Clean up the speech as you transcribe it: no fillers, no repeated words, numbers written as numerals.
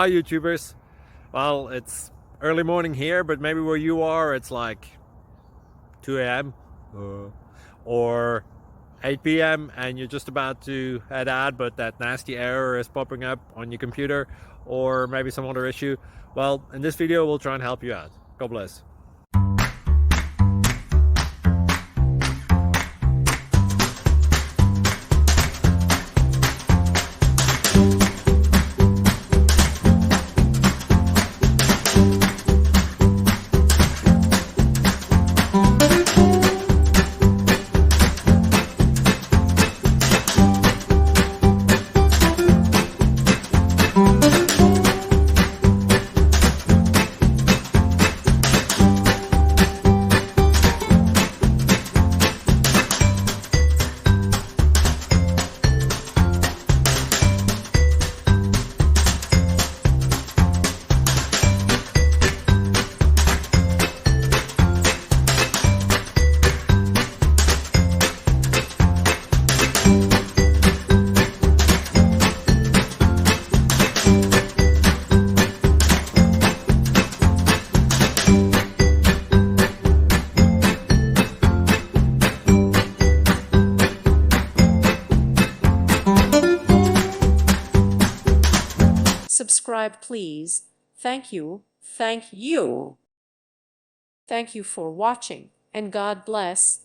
Hi YouTubers. Well, it's early morning here, but maybe where you are it's like 2 a.m. or 8 p.m. and you're just about to head out, but that nasty error is popping up on your computer, or maybe some other issue. Well, in this video we'll try and help you out. God bless. Subscribe, please. Thank you. Thank you. Thank you for watching, and God bless.